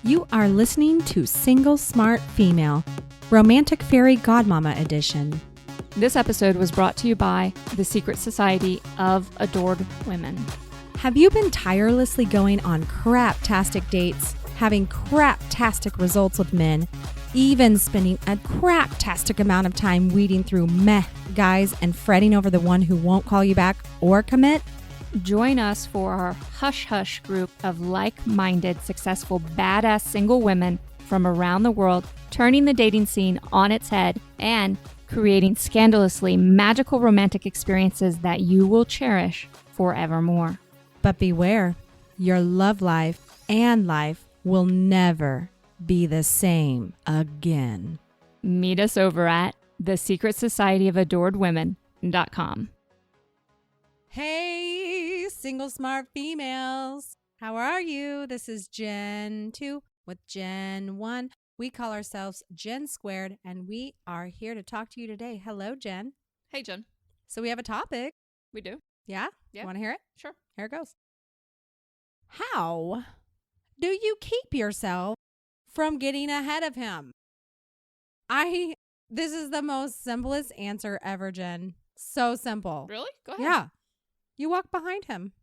You are listening to Single Smart Female, Romantic Fairy Godmama Edition. This episode was brought to you by the Secret Society of Adored Women. Have you been tirelessly going on crap-tastic dates, having crap-tastic results with men, even spending a crap-tastic amount of time weeding through meh guys and fretting over the one who won't call you back or commit? Join us for our Hush Hush group of like-minded, successful, badass single women from around the world, turning the dating scene on its head and creating scandalously magical romantic experiences that you will cherish forevermore. But beware, your love life and life will never be the same again. Meet us over at thesecretsocietyofAdoredWomen.com. Hey, single smart females. How are you? This is Gen 2 with Gen 1. We call ourselves Gen Squared, and we are here to talk to you today. Hello, Jen. Hey, Jen. So we have a topic. We do. Yeah? Yeah. You want to hear it? Sure. Here it goes. How do you keep yourself from getting ahead of him? This is the most simplest answer ever, Jen. So simple. Really? Go ahead. Yeah. You walk behind him.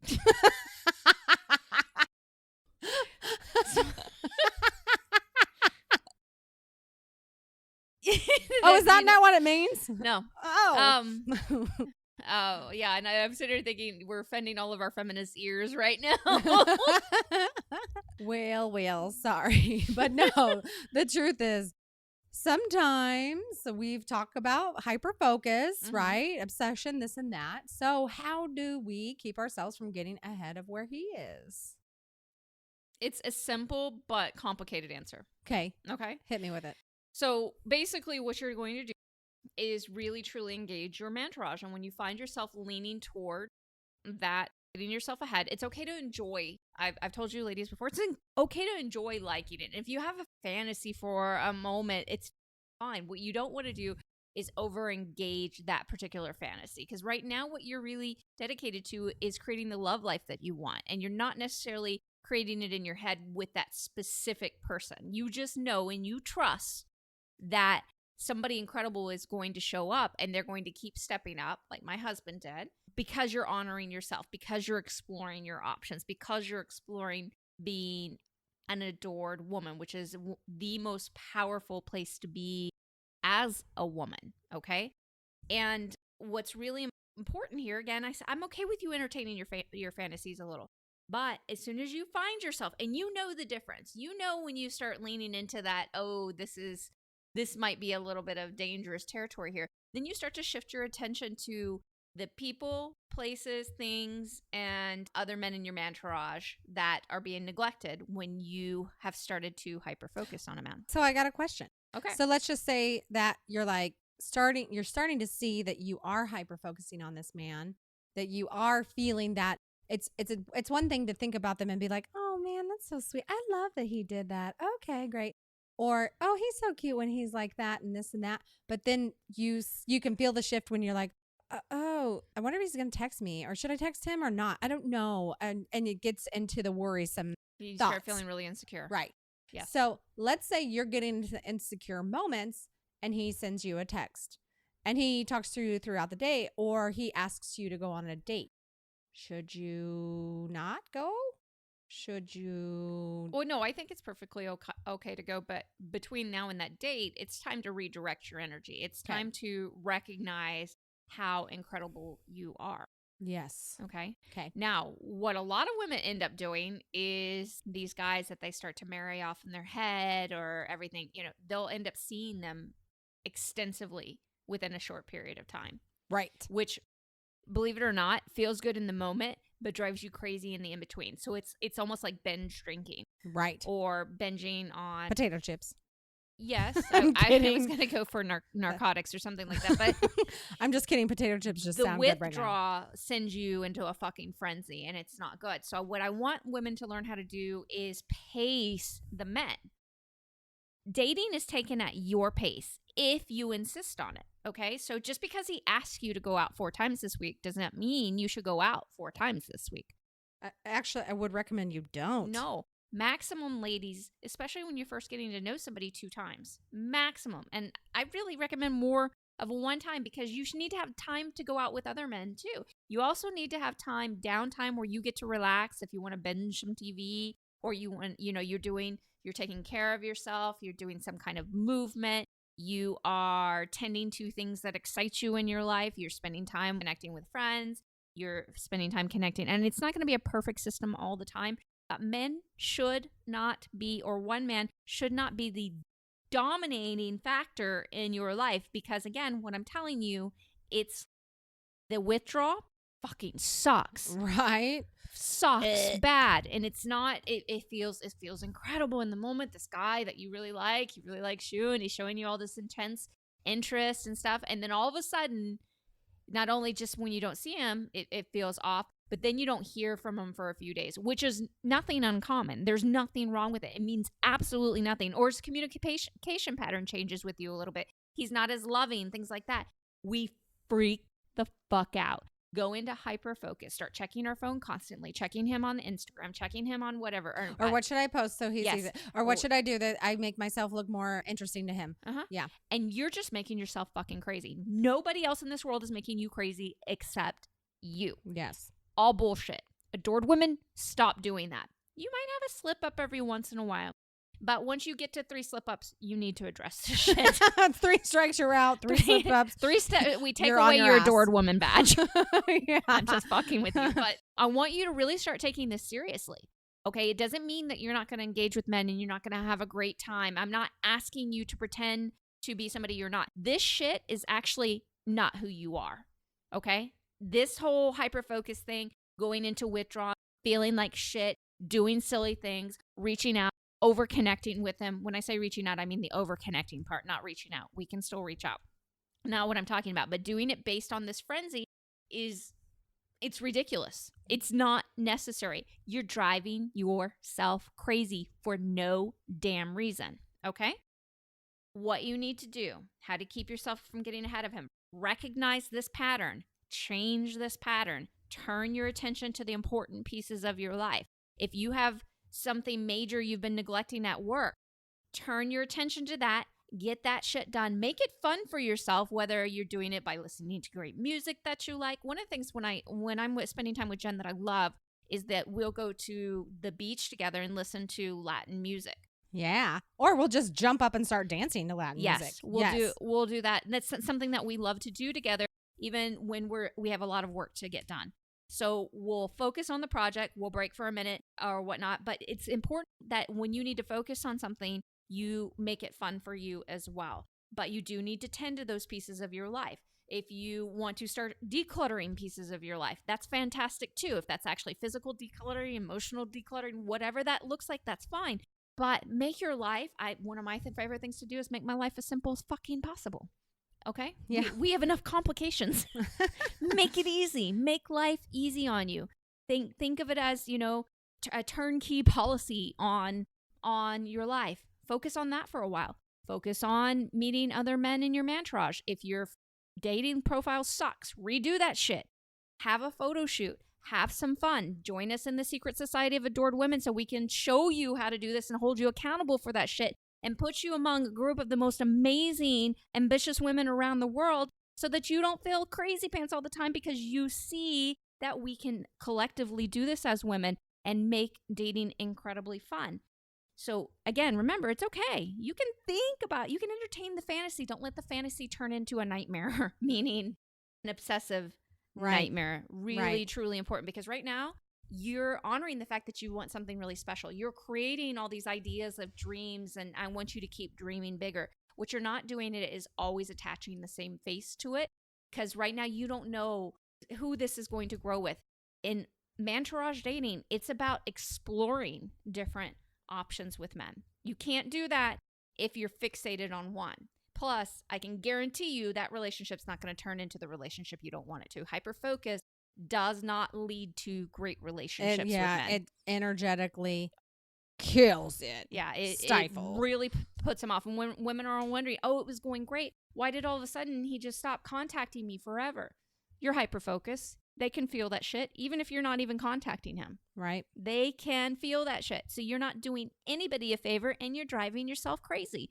Oh, is that not what it means? No. Oh. Oh, yeah. And I'm sitting here thinking we're offending all of our feminist ears right now. Well, sorry. But no, the truth is, sometimes we've talked about hyperfocus, right? Obsession, this and that. So how do we keep ourselves from getting ahead of where he is? It's a simple but complicated answer. Okay. Okay. Hit me with it. So basically what you're going to do is really truly engage your mantourage. And when you find yourself leaning toward that, getting yourself ahead, it's okay to enjoy. I've told you ladies before, it's okay to enjoy liking it. If you have a fantasy for a moment, it's fine. What you don't want to do is over engage that particular fantasy, because right now what you're really dedicated to is creating the love life that you want, and you're not necessarily creating it in your head with that specific person. You just know and you trust that somebody incredible is going to show up, and they're going to keep stepping up like my husband did, because you're honoring yourself, because you're exploring your options, because you're exploring being an adored woman, which is the most powerful place to be as a woman. Okay. And what's really important here, again, I'm okay with you entertaining your fantasies a little, but as soon as you find yourself, and you know the difference, you know, when you start leaning into that, oh, this might be a little bit of dangerous territory here, then you start to shift your attention to the people, places, things, and other men in your entourage that are being neglected when you have started to hyper-focus on a man. So I got a question. Okay. So let's just say that you're starting to see that you are hyper-focusing on this man, that you are feeling that it's one thing to think about them and be like, oh man, that's so sweet. I love that he did that. Okay, great. Or, oh, he's so cute when he's like that and this and that. But then you can feel the shift when you're like, oh, I wonder if he's going to text me, or should I text him or not? I don't know. And it gets into the worrisome You thoughts. start feeling really insecure. Right. Yeah. So let's say you're getting into the insecure moments and he sends you a text and he talks to you throughout the day, or he asks you to go on a date. Should you not go? Should you? Well, no, I think it's perfectly okay to go. But between now and that date, it's time to redirect your energy. It's time to recognize how incredible you are. Yes. Okay. Okay. Now, what a lot of women end up doing is these guys that they start to marry off in their head or everything, they'll end up seeing them extensively within a short period of time. Right. Which, believe it or not, feels good in the moment, but drives you crazy in the in-between. So it's almost like binge drinking. Right. Or binging on potato chips. Yes. I'm I kidding. was going to go for narcotics or something like that. But I'm just kidding. Potato chips just the sound good right now. withdrawal sends you into a fucking frenzy, and it's not good. So what I want women to learn how to do is pace the men. Dating is taken at your pace if you insist on it. Okay. So just because he asks you to go out 4 times this week doesn't mean you should go out 4 times this week. Actually, I would recommend you don't. No. Maximum, ladies, especially when you're first getting to know somebody, 2 times. Maximum. And I really recommend more of a 1 time because you need to have time to go out with other men too. You also need to have downtime where you get to relax if you want to binge some TV or you want, you're taking care of yourself, you're doing some kind of movement, you are tending to things that excite you in your life, you're spending time connecting with friends, you're spending time connecting. And it's not going to be a perfect system all the time. Men should not be, or one man should not be the dominating factor in your life because, again, what I'm telling you, it's the withdrawal fucking sucks. Right. Sucks bad. And it's not, it feels incredible in the moment. This guy that you really like, he really likes you and he's showing you all this intense interest and stuff. And then all of a sudden, not only just when you don't see him, it feels off, but then you don't hear from him for a few days, which is nothing uncommon. There's nothing wrong with it. It means absolutely nothing. Or his communication pattern changes with you a little bit. He's not as loving, things like that. We freak the fuck out. Go into hyper focus. Start checking our phone constantly, checking him on Instagram, checking him on whatever. Or what should I post so he sees it? Or what should I do that I make myself look more interesting to him? Yeah. And you're just making yourself fucking crazy. Nobody else in this world is making you crazy except you. Yes. All bullshit. Adored women, stop doing that. You might have a slip up every once in a while. But once you get to 3 slip-ups, you need to address this shit. 3 strikes, you're out. 3 slip-ups. 3 steps. We take away your adored woman badge. Yeah. I'm just fucking with you. But I want you to really start taking this seriously. Okay? It doesn't mean that you're not going to engage with men and you're not going to have a great time. I'm not asking you to pretend to be somebody you're not. This shit is actually not who you are. Okay? This whole hyper-focus thing, going into withdrawal, feeling like shit, doing silly things, reaching out, over-connecting with them. When I say reaching out, I mean the over-connecting part, not reaching out. We can still reach out. Not what I'm talking about, but doing it based on this frenzy it's ridiculous. It's not necessary. You're driving yourself crazy for no damn reason, okay? What you need to do, how to keep yourself from getting ahead of him, recognize this pattern, change this pattern, turn your attention to the important pieces of your life. If you have something major you've been neglecting at work, turn your attention to that, get that shit done, make it fun for yourself, whether you're doing it by listening to great music that you like. One of the things when I'm spending time with Jen that I love is that we'll go to the beach together and listen to Latin music. Yeah. Or we'll just jump up and start dancing to Latin music. We'll do that. And that's something that we love to do together, even when we have a lot of work to get done. So we'll focus on the project, we'll break for a minute or whatnot, but it's important that when you need to focus on something, you make it fun for you as well. But you do need to tend to those pieces of your life. If you want to start decluttering pieces of your life, that's fantastic too. If that's actually physical decluttering, emotional decluttering, whatever that looks like, that's fine. But make your life, one of my favorite things to do is make my life as simple as fucking possible. Okay? Yeah. We have enough complications. Make it easy. Make life easy on you. Think of it as, a turnkey policy on your life. Focus on that for a while. Focus on meeting other men in your mantourage. If your dating profile sucks, redo that shit. Have a photo shoot. Have some fun. Join us in the Secret Society of Adored Women so we can show you how to do this and hold you accountable for that shit and put you among a group of the most amazing, ambitious women around the world so that you don't feel crazy pants all the time because you see that we can collectively do this as women and make dating incredibly fun. So again, remember, it's okay. You can you can entertain the fantasy. Don't let the fantasy turn into a nightmare, meaning an obsessive nightmare. Really, truly important because right now, you're honoring the fact that you want something really special. You're creating all these ideas of dreams, and I want you to keep dreaming bigger. What you're not doing is always attaching the same face to it, because right now you don't know who this is going to grow with. In mantourage dating, it's about exploring different options with men. You can't do that if you're fixated on one. Plus, I can guarantee you that relationship's not going to turn into the relationship you don't want it to. Hyper-focus does not lead to great relationships with men. It energetically kills it. Yeah, it stifles. It really puts him off. And when women are wondering, oh, it was going great, why did all of a sudden he just stop contacting me forever? You're hyper-focused. They can feel that shit, even if you're not even contacting him. Right. They can feel that shit. So you're not doing anybody a favor and you're driving yourself crazy.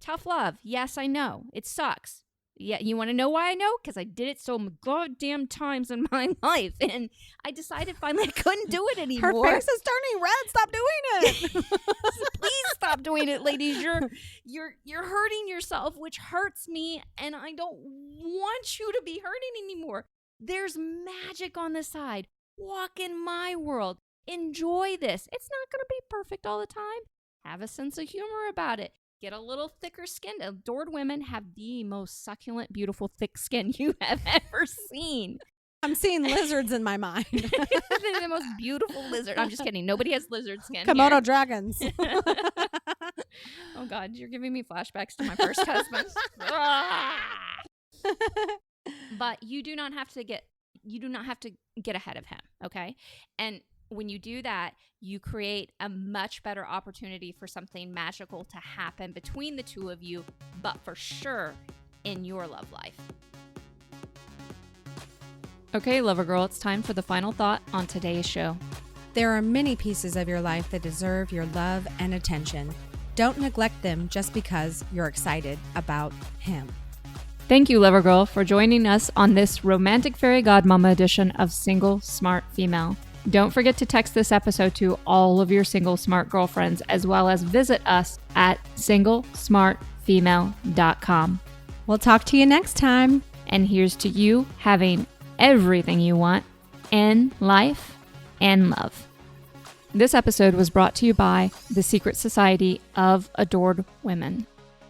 Tough love. Yes, I know. It sucks. Yeah, you want to know why I know? Because I did it so goddamn times in my life. And I decided finally I couldn't do it anymore. Her face is turning red. Stop doing it. Please stop doing it, ladies. You're hurting yourself, which hurts me. And I don't want you to be hurting anymore. There's magic on the side. Walk in my world. Enjoy this. It's not going to be perfect all the time. Have a sense of humor about it. Get a little thicker skin. Adored women have the most succulent, beautiful, thick skin you have ever seen. I'm seeing lizards in my mind. They're the most beautiful lizard. I'm just kidding. Nobody has lizard skin. Komodo here. dragons. Oh, God. You're giving me flashbacks to my first husband. But you do not have to get ahead of him, okay? And when you do that, you create a much better opportunity for something magical to happen between the two of you, but for sure in your love life. Okay, lover girl, it's time for the final thought on today's show. There are many pieces of your life that deserve your love and attention. Don't neglect them just because you're excited about him. Thank you, lover girl, for joining us on this romantic fairy godmama edition of Single Smart Female. Don't forget to text this episode to all of your single smart girlfriends, as well as visit us at singlesmartfemale.com. We'll talk to you next time. And here's to you having everything you want in life and love. This episode was brought to you by the Secret Society of Adored Women.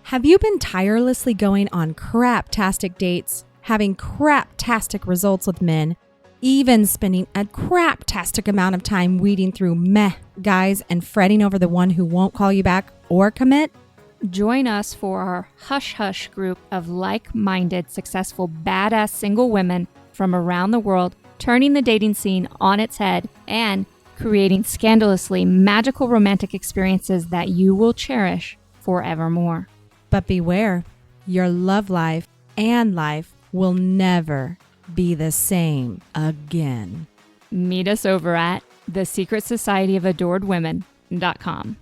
Have you been tirelessly going on crap-tastic dates, having crap-tastic results with men, even spending a crap-tastic amount of time weeding through meh guys and fretting over the one who won't call you back or commit? Join us for our Hush Hush group of like-minded, successful, badass single women from around the world, turning the dating scene on its head and creating scandalously magical romantic experiences that you will cherish forevermore. But beware, your love life and life will never be the same again. Meet us over at thesecretsocietyofAdoredWomen.com.